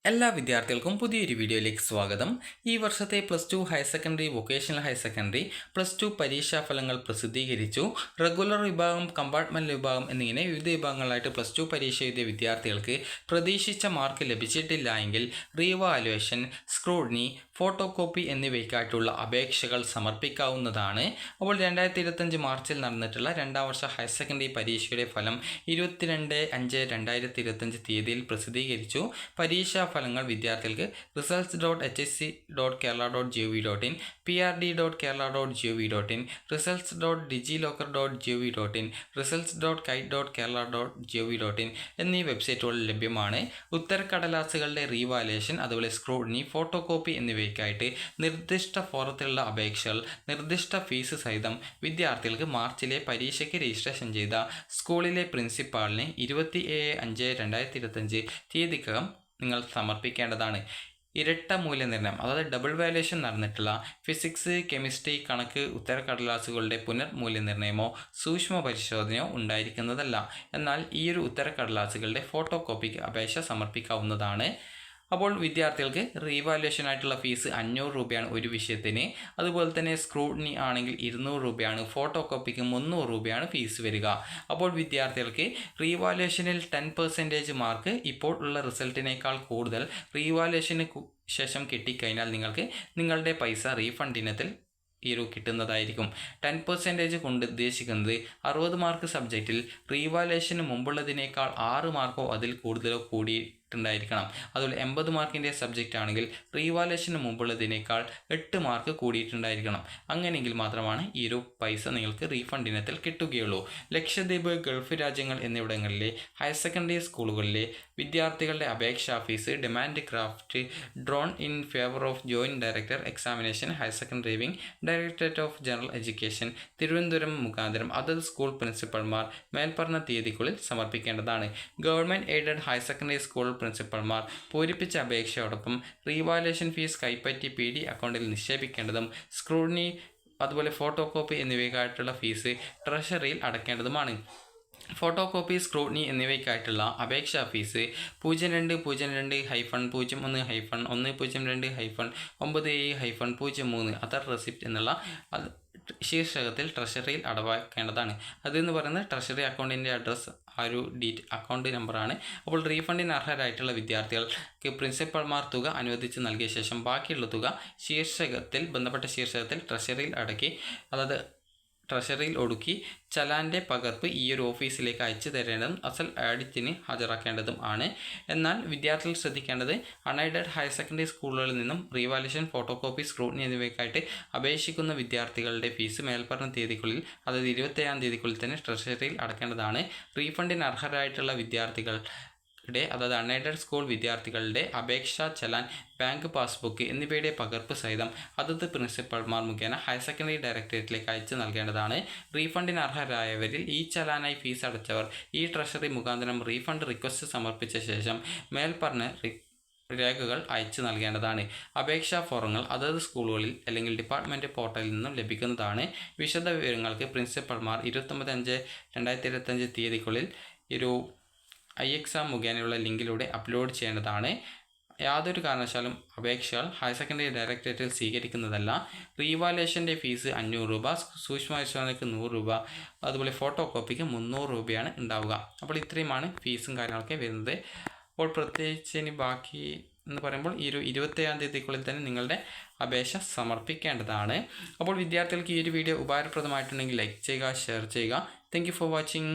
എല്ലാ വിദ്യാർത്ഥികൾക്കും പുതിയൊരു വീഡിയോയിലേക്ക് സ്വാഗതം. ഈ വർഷത്തെ +2 higher secondary, vocational higher secondary, +2 പരീക്ഷാ ഫലങ്ങൾ പ്രസിദ്ധീകരിച്ചു. റെഗുലർ വിഭാഗം, കമ്പാർട്ട്മെൻറ്റ് വിഭാഗം എന്നിങ്ങനെ വിവിധ വിഭാഗങ്ങളായിട്ട് +2 പരീക്ഷ എഴുതിയ വിദ്യാർത്ഥികൾക്ക് പ്രതീക്ഷിച്ച മാർക്ക് ലഭിച്ചിട്ടില്ല എങ്കിൽ റീവാലുവേഷൻ, സ്ക്രൂട്ടിനി, ഫോട്ടോ കോപ്പി എന്നിവയ്ക്കായിട്ടുള്ള അപേക്ഷകൾ സമർപ്പിക്കാവുന്നതാണ്. അപ്പോൾ 2025 മാർച്ചിൽ നടന്നിട്ടുള്ള രണ്ടാം വർഷ ഹയർ സെക്കൻഡറി പരീക്ഷയുടെ ഫലം 22/5/2025 തീയതിയിൽ പ്രസിദ്ധീകരിച്ചു. പരീക്ഷാ ഫലങ്ങൾ വിദ്യാർത്ഥികൾക്ക് results.hsc.kerala.gov.in, prd.kerala.gov.in, results.digilocker.gov.in, results.kite.kerala.gov.in എന്നീ വെബ്സൈറ്റുകളിൽ ലഭ്യമാണ്. ഉത്തരക്കടലാസുകളുടെ റീവാലുവേഷൻ, അതുപോലെ സ്ക്രൂട്ടിനി, ഫോട്ടോ കോപ്പി എന്നിവയ്ക്കായിട്ട് നിർദ്ദിഷ്ട ഫോറത്തിലുള്ള അപേക്ഷകൾ നിർദ്ദിഷ്ട ഫീസ് സഹിതം വിദ്യാർത്ഥികൾക്ക് മാർച്ചിലെ പരീക്ഷയ്ക്ക് രജിസ്ട്രേഷൻ ചെയ്ത സ്കൂളിലെ പ്രിൻസിപ്പാളിന് 27/5/2025 തീയതിക്കകം നിങ്ങൾ സമർപ്പിക്കേണ്ടതാണ്. ഇരട്ട മൂല്യനിർണ്ണയം, അതായത് ഡബിൾ വാല്യുവേഷൻ നടന്നിട്ടുള്ള ഫിസിക്സ്, കെമിസ്ട്രി, കണക്ക് ഉത്തരക്കടലാസുകളുടെ പുനർമൂല്യനിർണ്ണയമോ സൂക്ഷ്മ പരിശോധനയോ ഉണ്ടായിരിക്കുന്നതല്ല. എന്നാൽ ഈ ഒരു ഉത്തരക്കടലാസുകളുടെ ഫോട്ടോ കോപ്പിക്ക് അപേക്ഷ സമർപ്പിക്കാവുന്നതാണ്. അപ്പോൾ വിദ്യാർത്ഥികൾക്ക് റീവാലുവേഷൻ ആയിട്ടുള്ള ഫീസ് 500 രൂപയാണ് ഒരു വിഷയത്തിന്. അതുപോലെ തന്നെ സ്ക്രൂട്ടിനി ആണെങ്കിൽ 200 രൂപയാണ്. ഫോട്ടോ കോപ്പിക്ക് 300 രൂപയാണ് ഫീസ് വരിക. അപ്പോൾ വിദ്യാർത്ഥികൾക്ക് റീവാലുവേഷനിൽ 10% മാർക്ക് ഇപ്പോൾ ഉള്ള റിസൾട്ടിനേക്കാൾ കൂടുതൽ റീവാലുവേഷന് ശേഷം കിട്ടിക്കഴിഞ്ഞാൽ നിങ്ങൾക്ക് നിങ്ങളുടെ പൈസ റീഫണ്ട് ഇനത്തിൽ കിട്ടുന്നതായിരിക്കും. 10% കൊണ്ട് ഉദ്ദേശിക്കുന്നത് 60 മാർക്ക് സബ്ജക്റ്റിൽ റീവാലുവേഷന് മുമ്പുള്ളതിനേക്കാൾ 6 മാർക്കോ അതിൽ കൂടുതലോ കൂടിയിട്ടുണ്ടായിരിക്കണം. അതുപോലെ 80 മാർക്കിൻ്റെ സബ്ജക്റ്റ് ആണെങ്കിൽ റീവാലുവേഷന് മുമ്പുള്ളതിനേക്കാൾ 8 മാർക്ക് കൂടിയിട്ടുണ്ടായിരിക്കണം. അങ്ങനെയെങ്കിൽ മാത്രമാണ് ഈ ഒരു പൈസ നിങ്ങൾക്ക് റീഫണ്ട് ഇനത്തിൽ കിട്ടുകയുള്ളൂ. ലക്ഷദ്വീപ്, ഗൾഫ് രാജ്യങ്ങൾ എന്നിവിടങ്ങളിലെ ഹയർ സെക്കൻഡറി സ്കൂളുകളിലെ വിദ്യാർത്ഥികളുടെ അപേക്ഷാ fee demand draft drawn in favour of joint director examination, higher secondary wing, directorate of general education, Thiruvananthapuram മുഖാന്തരം അതത് സ്കൂൾ പ്രിൻസിപ്പൽമാർ മേൽപ്പറഞ്ഞ തീയതിക്കുള്ളിൽ സമർപ്പിക്കേണ്ടതാണ്. Government aided higher secondary school പ്രിൻസിപ്പൽമാർ പൂരിപ്പിച്ച അപേക്ഷയോടൊപ്പം റീവാലുവേഷൻ ഫീസ് കൈപ്പറ്റി PD അക്കൗണ്ടിൽ നിക്ഷേപിക്കേണ്ടതും സ്ക്രൂട്ടിനി, അതുപോലെ ഫോട്ടോ കോപ്പി എന്നിവയ്ക്കായിട്ടുള്ള ഫീസ് ട്രഷറിയിൽ അടയ്ക്കേണ്ടതുമാണ്. ഫോട്ടോ കോപ്പി, സ്ക്രൂട്ടിനി എന്നിവയ്ക്കായിട്ടുള്ള അപേക്ഷാ ഫീസ് 02-02-102-103 അതർ റെസിപ്റ്റ് എന്നുള്ള ശീർഷകത്തിൽ ട്രഷറിയിൽ അടവാക്കേണ്ടതാണ്. അതെന്ന് പറയുന്നത് ട്രഷറി അക്കൗണ്ടിൻ്റെ അഡ്രസ്സ്, ആ ഒരു അക്കൗണ്ട് നമ്പറാണ്. അപ്പോൾ റീഫണ്ടിന് അർഹരായിട്ടുള്ള വിദ്യാർത്ഥികൾക്ക് പ്രിൻസിപ്പൽമാർ തുക അനുവദിച്ച് നൽകിയ ശേഷം ബാക്കിയുള്ള തുക ബന്ധപ്പെട്ട ശീർഷകത്തിൽ ട്രഷറിയിൽ അടക്കി, അതായത് ട്രഷറിയിൽ ഒടുക്കി ചലാൻ്റെ പകർപ്പ് ഈ ഒരു ഓഫീസിലേക്ക് അയച്ചു തരേണ്ടതും അസൽ ആഡിറ്റിന് ഹാജരാക്കേണ്ടതും ആണ്. എന്നാൽ വിദ്യാർത്ഥികൾ ശ്രദ്ധിക്കേണ്ടത്, അൺഎയ്ഡഡ് ഹയർ സെക്കൻഡറി സ്കൂളുകളിൽ നിന്നും റീവാലുവേഷൻ, ഫോട്ടോ കോപ്പി, സ്ക്രൂട്ടിനി എന്നിവയ്ക്കായിട്ട് അപേക്ഷിക്കുന്ന വിദ്യാർത്ഥികളുടെ ഫീസ് മേൽപ്പറഞ്ഞ തീയതിക്കുള്ളിൽ, അതായത് 27-ാം തീയതിക്കുള്ളിൽ തന്നെ ട്രഷറിയിൽ അടക്കേണ്ടതാണ്. റീഫണ്ടിന് അർഹരായിട്ടുള്ള അതായത് അൺഎയ്ഡഡ് സ്കൂൾ വിദ്യാർത്ഥികളുടെ അപേക്ഷാ ചലാൻ, ബാങ്ക് പാസ്ബുക്ക് എന്നിവയുടെ പകർപ്പ് സഹിതം അതത് പ്രിൻസിപ്പൽമാർ മുഖേന ഹയർ സെക്കൻഡറി ഡയറക്ടറേറ്റിലേക്ക് അയച്ചു നൽകേണ്ടതാണ്. റീഫണ്ടിന് അർഹരായവരിൽ ഈ ചലാനായി ഫീസ് അടച്ചവർ ഈ ട്രഷറി മുഖാന്തരം റീഫണ്ട് റിക്വസ്റ്റ് സമർപ്പിച്ച ശേഷം മേൽപ്പറഞ്ഞ രേഖകൾ അയച്ചു നൽകേണ്ടതാണ്. അപേക്ഷാ ഫോറങ്ങൾ അതത് സ്കൂളുകളിൽ അല്ലെങ്കിൽ ഡിപ്പാർട്ട്മെൻറ്റ് പോർട്ടലിൽ നിന്നും ലഭിക്കുന്നതാണ്. വിശദ വിവരങ്ങൾക്ക് പ്രിൻസിപ്പൽമാർ 29/5/2025 തീയതിക്കുള്ളിൽ iExam മുഖേനയുള്ള ലിങ്കിലൂടെ അപ്ലോഡ് ചെയ്യേണ്ടതാണ്. യാതൊരു കാരണവശാലും അപേക്ഷകൾ ഹയർ സെക്കൻഡറി ഡയറക്ടറേറ്റിൽ സ്വീകരിക്കുന്നതല്ല. റീവാലുവേഷൻ്റെ ഫീസ് 500 രൂപ, സൂക്ഷ്മ പരിശോധനയ്ക്ക് 100 രൂപ, അതുപോലെ ഫോട്ടോ കോപ്പിക്ക് 300 രൂപയാണ് ഉണ്ടാവുക. അപ്പോൾ ഇത്രയുമാണ് ഫീസും കാര്യങ്ങളൊക്കെ വരുന്നത്. അപ്പോൾ പ്രത്യേകിച്ച് ഇനി ബാക്കി എന്ന് പറയുമ്പോൾ ഈ 27-ാം തീയതിക്കുള്ളിൽ തന്നെ നിങ്ങളുടെ അപേക്ഷ സമർപ്പിക്കേണ്ടതാണ്. അപ്പോൾ വിദ്യാർത്ഥികൾക്ക് ഈ ഒരു വീഡിയോ ഉപകാരപ്രദമായിട്ടുണ്ടെങ്കിൽ ലൈക്ക് ചെയ്യുക, ഷെയർ ചെയ്യുക. Thank you for watching.